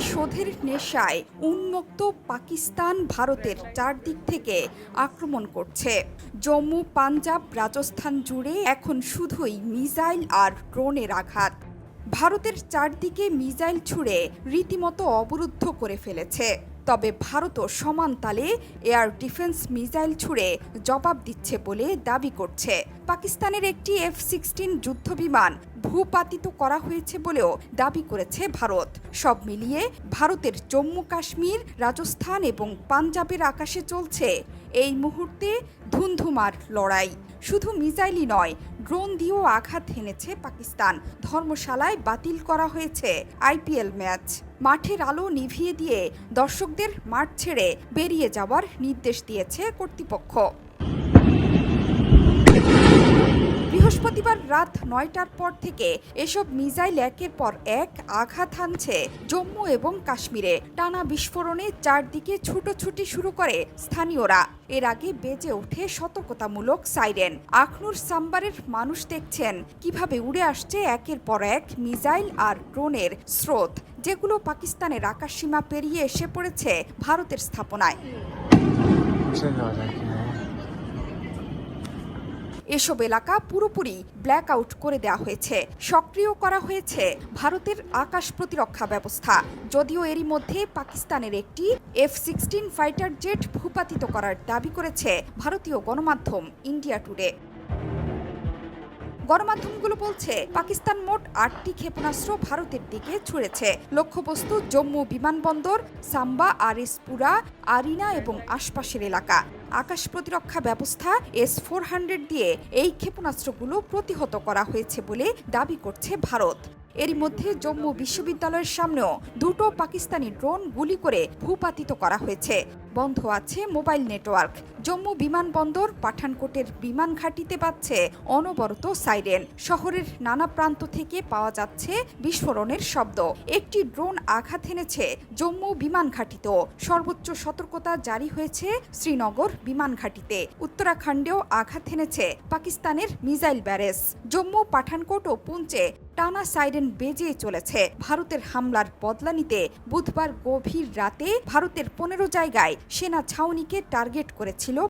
প্রতিশোধের নেশায় উন্মত্ত পাকিস্তান ভারতের চারদিক থেকে আক্রমণ করছে। জম্মু, পাঞ্জাব, রাজস্থান জুড়ে এখন শুধুই মিসাইল আর ড্রোনের আঘাত। ভারতের চারদিকে মিসাইল ছুড়ে রীতিমতো অবরুদ্ধ করে ফেলেছে। তবে ভারতও সমান তালে এয়ার ডিফেন্স মিসাইল ছুড়ে জবাব দিচ্ছে বলে দাবি করছে। পাকিস্তানের একটি F-16 যুদ্ধবিমান ভূপাতিত করা হয়েছে বলেও দাবি করেছে ভারত। সব মিলিয়ে ভারতের জম্মু কাশ্মীর, রাজস্থান এবং পাঞ্জাবের আকাশে চলছে এই মুহূর্তে ধুন্ধুমার লড়াই। শুধু মিসাইলই নয়, ড্রোন দিয়েও আঘাত হেনেছে পাকিস্তান। ধর্মশালায় বাতিল করা হয়েছে IPL ম্যাচ। মাঠের আলো নিভিয়ে দিয়ে দর্শকদের মাঠ ছেড়ে বেরিয়ে যাওয়ার নির্দেশ দিয়েছে কর্তৃপক্ষ। বৃহস্পতিবার রাত 9টার পর থেকে এসব মিসাইল একের পর এক আঘাত হানছে জম্মু এবং কাশ্মীরে। টানা বিস্ফোরণে চারদিকে ছুটোছুটি শুরু করে স্থানীয়রা। এর আগে বেজে ওঠে সতর্কতামূলক সাইরেন। আখনুর সাম্বারের মানুষ দেখছেন কিভাবে উড়ে আসছে একের পর এক মিসাইল আর ড্রোনের স্রোত, যেগুলো পাকিস্তানের আকাশসীমা পেরিয়ে এসে পড়েছে ভারতের স্থাপনায়। এসব এলাকা পুরোপুরি ব্ল্যাক আউট করে দেওয়া হয়েছে। সক্রিয় করা হয়েছে ভারতের আকাশ প্রতিরক্ষা ব্যবস্থা। যদিও এরই মধ্যে পাকিস্তানের একটি F-16 ফাইটার জেট ভূপাতিত করার দাবি করেছে ভারতীয় গণমাধ্যম ইন্ডিয়া টুডে। গণমাধ্যমগুলো বলছে পাকিস্তান মোট 8টি ক্ষেপণাস্ত্র ভারতের দিকে ছুড়েছে। লক্ষ্যবস্তু জম্মু বিমানবন্দর, সাম্বা, আরিসপুরা, আরিনা এবং আশপাশের এলাকা। আকাশ প্রতিরক্ষা ব্যবস্থা S-400 দিয়ে এই ক্ষেপণাস্ত্রগুলো প্রতিহত করা হয়েছে বলে দাবি করছে ভারত। এরই মধ্যে জম্মু বিশ্ববিদ্যালয়ের সামনেও দুটো পাকিস্তানি ড্রোন গুলি করে ভূপাতিত করা হয়েছে। বন্ধ আছে মোবাইল নেটওয়ার্ক। জম্মু বিমানবন্দর, পাঠানকোটের বিমান ঘাঁটিতে বাজছে অনবরত সাইরেন। শহরের নানা প্রান্ত থেকে পাওয়া যাচ্ছে বিস্ফোরণের শব্দ। একটি ড্রোন আঘাত হেনেছে জম্মু বিমান ঘাঁটিতেও। সর্বোচ্চ সতর্কতা জারি হয়েছে শ্রীনগর বিমান ঘাঁটিতে। উত্তরাখণ্ডেও আঘাত হেনেছে পাকিস্তানের মিসাইল ব্যারেজ। জম্মু, পাঠানকোট ও পুঞ্চে টানা সাইরেন বেজে চলেছে। ভারতের হামলার বদলা নিতে বুধবার গভীর রাতে ভারতের 15 জায়গায় সেনা ছাউনিকে টার্গেট করেছিল